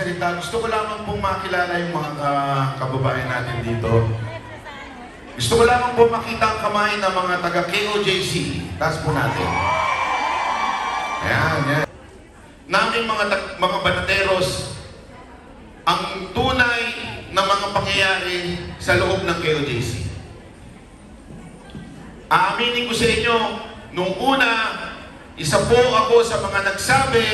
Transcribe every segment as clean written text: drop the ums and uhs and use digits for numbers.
magsalita, gusto ko lamang pong makilala yung mga kababayan natin dito. Gusto ko lamang po makita ang kamay ng mga taga-KOJC. Taas po natin. Ayan, yan. Naming mga banateros, ang tunay na mga pangyayari sa loob ng KOJC. Aaminin ko sa inyo, nung una, isa po ako sa mga nagsabi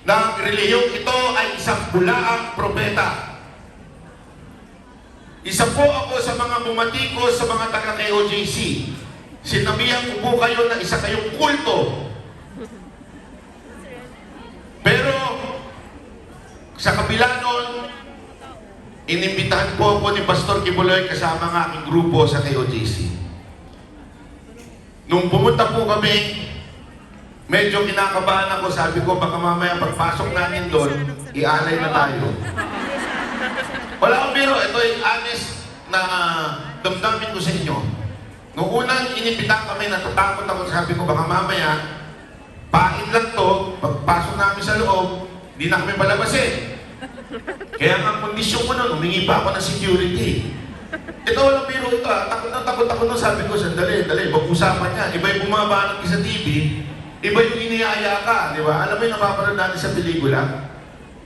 na ang reliyong ito ay isang bulaang propeta. Isa po ako sa mga bumatikos sa mga taga-KOJC. Sinabihan ko po kayo na isa kayong kulto. Pero, sa kabila nun, inimbitahan po ako ni Pastor Kibuloy kasama ng aking grupo sa KOJC. Nung pumunta po kami, medyo kinakabahan ako. Sabi ko, baka mamaya pagpasok namin doon, ialay na tayo. Wala akong biro. Ito ay honest na damdamin ko sa inyo. Nung unang inibitahan kami, natatakot ako. Sabi ko, baka mamaya, pain lang to, pagpasok namin sa loob, hindi na kami palabasin. Kaya ang kondisyon ko nun, humingi pa ako ng security. Ito walang biro ito. Takot ako nun. Sabi ko, sandali, mag-usapan niya. Iba yung bumabanat sa TV, iba yung iniyaya ka, di ba? Alam mo yung napapanood natin sa pelikula?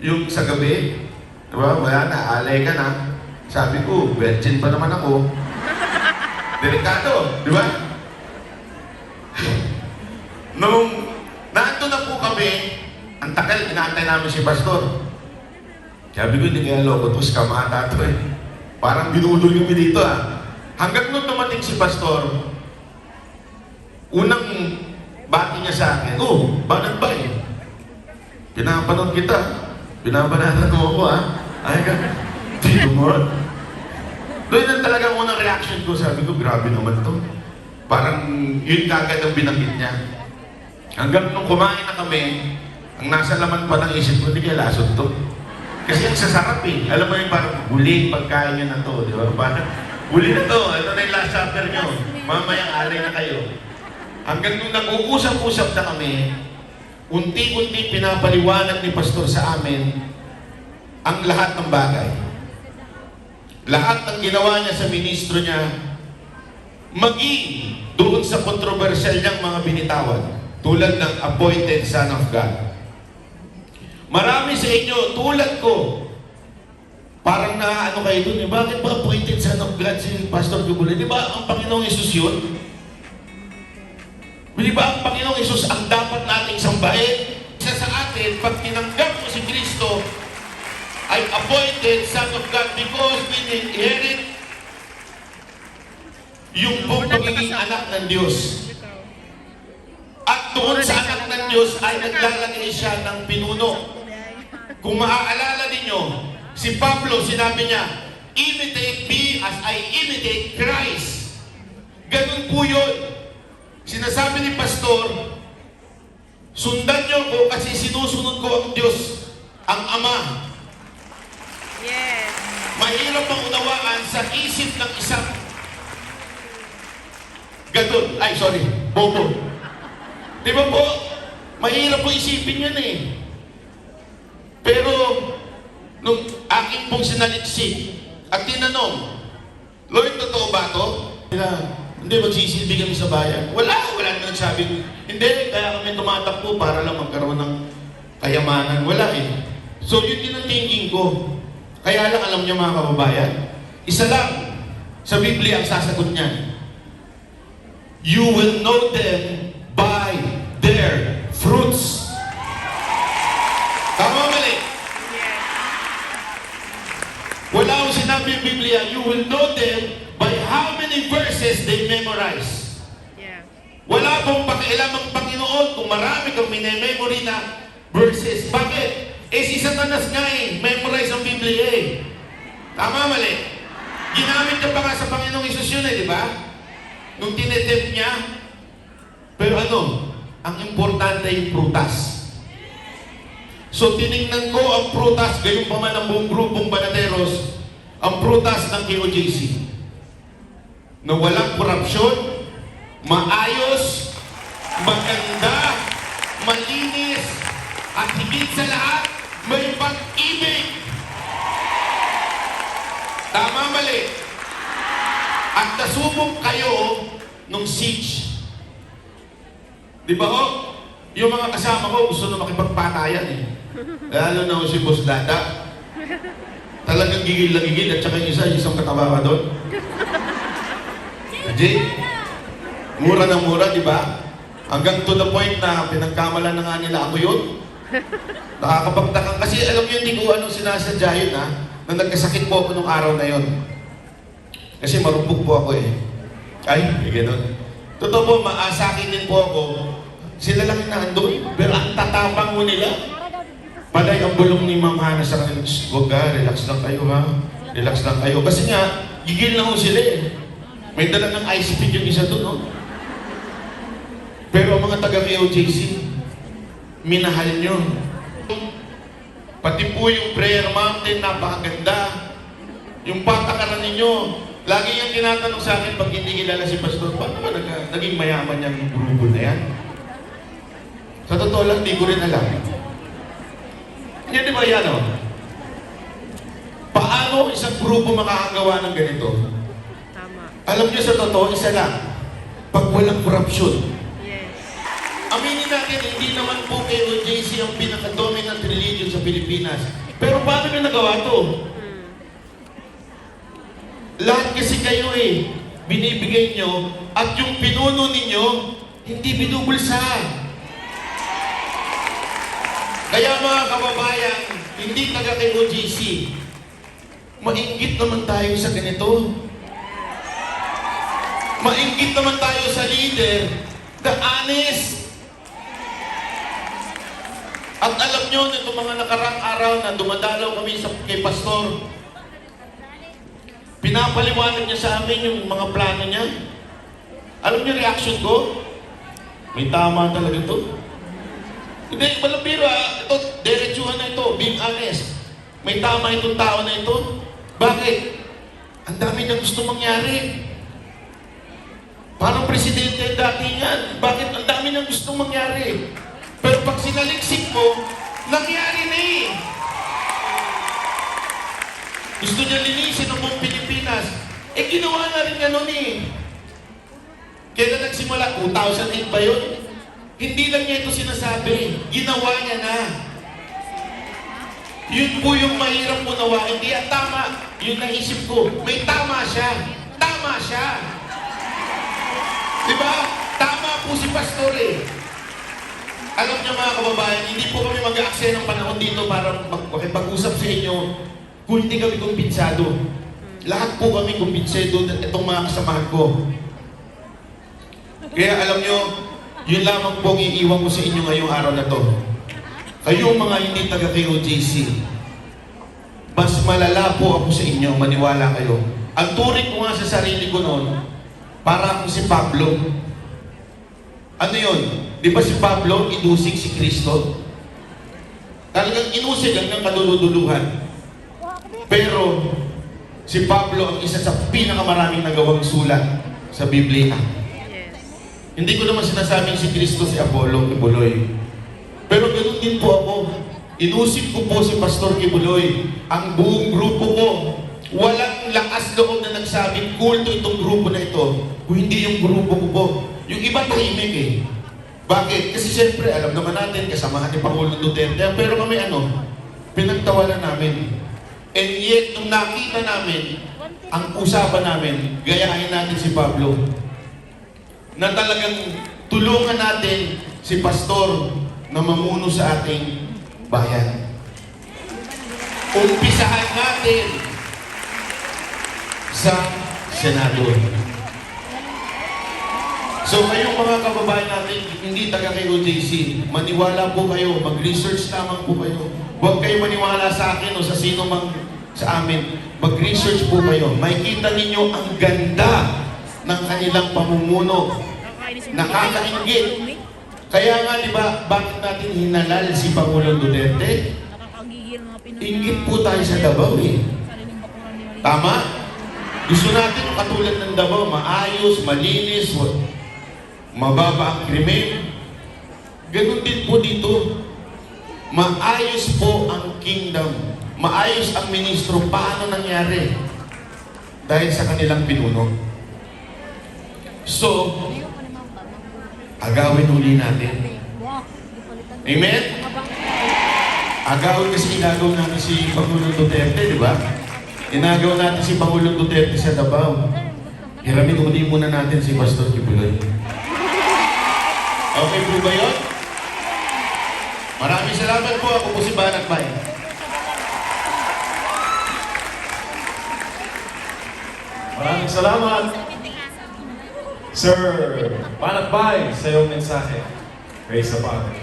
Yung sa gabi, di ba? Wala na, alay ka na. Sabi ko, virgin pa naman ako. Delikado, di ba? Nung nandun na po kami, ang tagal, inaantay namin si Pastor. Sabi ko, hindi kaya lokotos ka, mga tato eh. Parang binudol kami dito ah. Hanggang nung dumating si Pastor, unang bati niya sa akin, banat ba eh? Pinapanood kita. Pinabanatan mo ako ah. Ay ka, di mo. Doon lang talaga unang reaction ko. Sabi ko, grabe naman to. Parang yun kagad ang binanggit niya. Hanggang nung kumain na kami, ang nasa laman pa ng isip ko, hindi kaya lasot to. Kasi ang sasarap eh. Alam mo yung parang huling pagkain nyo na to. Di ba? Parang huli na to. Ito na yung last supper nyo. Mamayang alay na kayo. Hanggang nung nag-uusap-usap na kami, unti-unti pinapaliwanag ni Pastor sa amin ang lahat ng bagay. Lahat ng ginawa niya sa ministro niya, maging doon sa kontrobersyal niyang mga binitawan, tulad ng appointed Son of God. Marami sa inyo, tulad ko, parang naano kayo dun, eh, bakit ba appointed Son of God si Pastor Kibuloy? Di ba ang Panginoong Yesus yun? Di ba ang Panginoong Yesus ang dapat nating sambahin? Isa sa atin, pag tinanggap mo si Kristo, ay appointed Son of God because we inherit yung buong pagiging anak ng Diyos. At doon sa anak ng Diyos ay naglalagay siya ng pinuno. Kung maaalala ninyo, si Pablo, sinabi niya, imitate me as I imitate Christ. Ganun po yun. Sinasabi ni Pastor, sundan niyo ko kasi sinusunod ko ang Diyos, ang Ama. Yes. Mahirap ang unawaan sa isip ng isang bobo. Di ba po? Mahirap po isipin yan eh. Pero, nung aking pong sinaliksik at tinanong, Lord, totoo ba ito? Hindi, magsisilbi kami sa bayan. Wala naman nagsabi. Hindi, kaya kami tumatakbo para lang magkaroon ng kayamanan. Wala eh. So, yun din ang thinking ko. Kaya lang alam niyo mga kababayan, isa lang sa Biblia ang sasagot niyan. You will know them by their fruits. Tama mali? Yes. Wala akong sinabi yung Biblia, you will know them by how many verses they memorize. Yeah. Wala pong pakialam ang Panginoon kung marami kang minememory na verses. Bakit? Si Satanas nga memorize ang Biblia eh. Tama mali? Ginamit niya pa nga sa Panginoong Isus yun di ba? Nung tinetempt niya. Pero ang importante yung prutas. So tinignan ko ang prutas, gayon pa man ang buong grupong banateros, ang prutas ng KOJC. Na walang korupsyon, maayos, maganda, malinis, at higit sa lahat, may pag-ibig At nasubok kayo nung siege. Di ba ho? Yung mga kasama ko gusto na makipagpatayan eh. Lalo na ho si Boss Dada. Talagang gigil na gigil at saka yung isang kataba ka doon. Jay, mura na mura, di ba? Hanggang to the point na pinagkamalan na nga nila ako yun. Nakakapagtakang kasi alam niyo hindi ko anong sinasadya yun ha, na nagkasakit po ako nung araw na yun. Kasi marupok po ako eh. Ay, gano'n. Totoo po, maasakin din po ako. Sila lang yung nandun, pero ang tatapang mo nila. Palay ang bulong ni Ma'am Hana sa kanila, huwag ka, relax lang kayo ha. Relax lang kayo. Kasi nga, gigil na ho sila eh. May dala ng ice pick yung isa doon, no? Pero ang mga taga-KOJC, minahal nyo. Pati po yung prayer mountain, napakaganda. Yung patakaran ninyo, lagi yung tinatanong sa akin pag hindi kilala si Pastor, paano ba naging mayaman yung grupo na yan? Sa totoo lang, di ko rin alam. Yan di ba yan, o? Paano isang grupo makakagawa ng ganito? Tama. Alam niyo sa totoo, isa lang. Pag walang korupsyon. Yes. Aminin natin, hindi naman po KOJC ang pinaka-dominant religion sa Pilipinas. Pero paano nyo nagawa to? Lahat kasi kayo eh, binibigay nyo, at yung pinuno ninyo, hindi binubulsa. Kaya mga kababayan, hindi taga-KOJC, mainggit naman tayo sa ganito. Mainggit naman tayo sa leader, the honest. At alam nyo, nitong mga nakarang araw na dumadalaw kami kay Pastor, pinapaliwanag niya sa amin yung mga plano niya. Alam niyo reaction ko? May tama talaga to. Hindi, walang biro ito, diretsuhan na ito, being honest. May tama itong tao na ito. Bakit? Ang dami niyang gusto mangyari. Parang presidente ang dati yan. Bakit? Ang dami niyang gusto mangyari. Pero pag sinaliksik mo, nangyari na eh. Gusto niya linisin ang buong Pilipinas. Eh, ginawa na rin ganun eh. Kailan nagsimula? 2008 ba yun? Hindi lang niya ito sinasabi. Ginawa niya na. Yun po yung mahirap unawain. Hindi yan tama. Yung naisip ko, may tama siya. Tama siya. Diba? Tama po si Pastor eh. Alam niyo mga kababayan, hindi po kami mag-aaksaya ng panahon dito para makipag-usap sa inyo kung hindi kami kumpinsado. Lahat po kami kumpinsado itong mga kasamahan ko. Kaya alam niyo, yun lamang po ang iiwan ko sa inyo ngayong araw na to. Kayong mga hindi taga-KOJC, mas malala po ako sa inyo, maniwala kayo. Ang turing ko nga sa sarili ko noon, para ako si Pablo. Ano yun? Di ba si Pablo, inusig si Kristo? Talagang inusig hanggang kaduluduluhan. Pero, si Pablo ang isa sa pinakamaraming nagawang sulat sa Biblia. Hindi ko naman sinasabing si Kristo si Apollo Kibuloy. Pero ganoon din po ako. Inusip ko po si Pastor Kibuloy. Ang buong grupo ko. Walang lakas loob na nagsabing kulto itong grupo na ito. Kung hindi yung grupo ko po. Yung iba tahimik eh. Bakit? Kasi siyempre alam naman natin kasamahan ni Pangulong Duterte. Pero kami pinagtawanan namin. And yet, nung nakita namin, ang usapan namin, gayahin natin si Pablo. Na talagang tulungan natin si Pastor na mamuno sa ating bayan. Umpisahan natin sa Senado. So kayong mga kababayan natin, hindi taga-KOJC, maniwala po kayo, mag-research lamang po kayo. Huwag kayo maniwala sa akin o sa sino mang sa amin. Mag-research po kayo. Makikita ninyo ang ganda ng kanilang pamumuno. Nakakaingit. Kaya nga, di ba, bakit natin hinalal si Pangulong Duterte? Ingit po tayo sa Davao eh. Tama? Gusto natin katulad ng Davao, maayos, malinis, mababa ang krimen. Ganun din po dito. Maayos po ang kingdom. Maayos ang ministro. Paano nangyari? Dahil sa kanilang pinuno. So, agawin uli natin. Amen? Agawin kasi inagaw natin si Pangulong Duterte, di ba? Inagaw natin si Pangulong Duterte sa Davao. Hiramin uli muna natin si Pastor Kibuloy. Okay po ba yun? Maraming salamat po. Ako po si Banat Bay. Maraming salamat, Sir Banatbay, sa iyong mensahe. Praise the Father.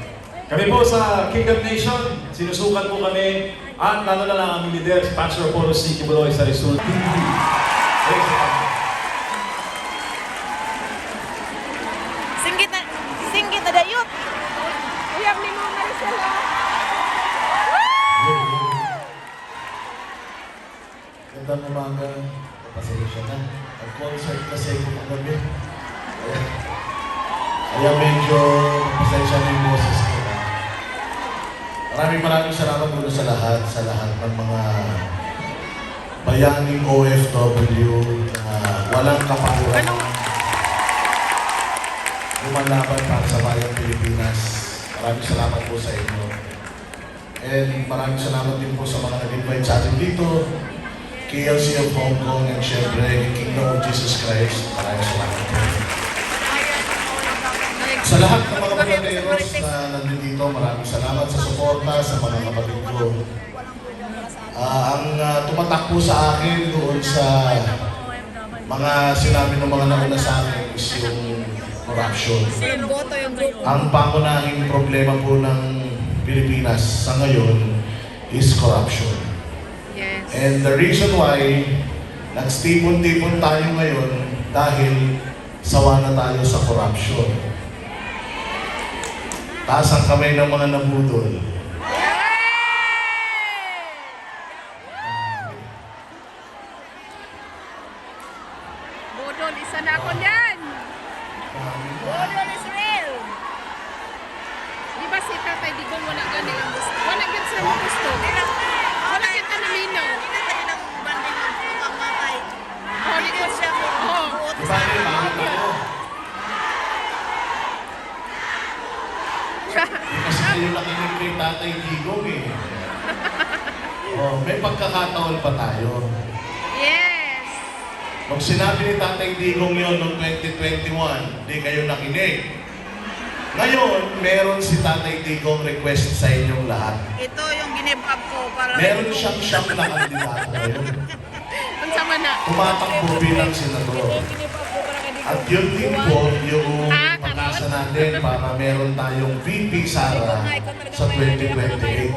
Kami po sa Kingdom Nation, sinusukan po kami at lalo na lang ang aming leader, Pastor Apollo C. Kibuloy sa Rizal. Praise the Father. Singgit na dayot. Uyab ni mo Maricel. Gandang umaga, pasensya na. Nag-concert kasi ako kagabi. Kaya medyo pasensya na yung boses ko. Maraming salamat muna sa lahat ng mga bayaning OFW na walang kapakuran. Lumalaban para sa bayang Pilipinas. Maraming salamat po sa inyo. And maraming salamat din po sa mga nag-invite sa atin dito. KLC of Hong Kong and syempre Kingdom of Jesus Christ. Maraming salamat po. Sa lahat ng mga volunteers na nandito, maraming salamat sa suporta sa mga kapatid ko. Ang tumatak po sa akin doon sa mga sinabi ng mga nauna sa akin is yung corruption. Ang pangunahing problema po ng Pilipinas sa ngayon is corruption. Yes. And the reason why nagstipon-tipon tayo ngayon dahil sawa na tayo sa corruption. Taas ang kamay ng mga nabudol. Budol, isa na ako niyan. Budol is real. Di ba si Tatay Digong wala gani ang gusto? Wala gani sa mga gusto. Wala gani ka naminaw. Holy Ghost siya. Oh. Diba rin, bakit ako? Kasi kayo nakinig kay Tatay Digong eh. Oh, may pagkakataon pa tayo. Yes. Nung sinabi ni Tatay Digong yun noong 2021, di kayo nakinig. Ngayon, meron si Tatay Digong request sa inyong lahat. Ito yung give up ko para Meron siyang na kandidato ngayon. Ang sama na. Tumatakbo bilang senador. At yun din po yung Ah, pag-asa natin para meron tayong VP Sara sa 2028.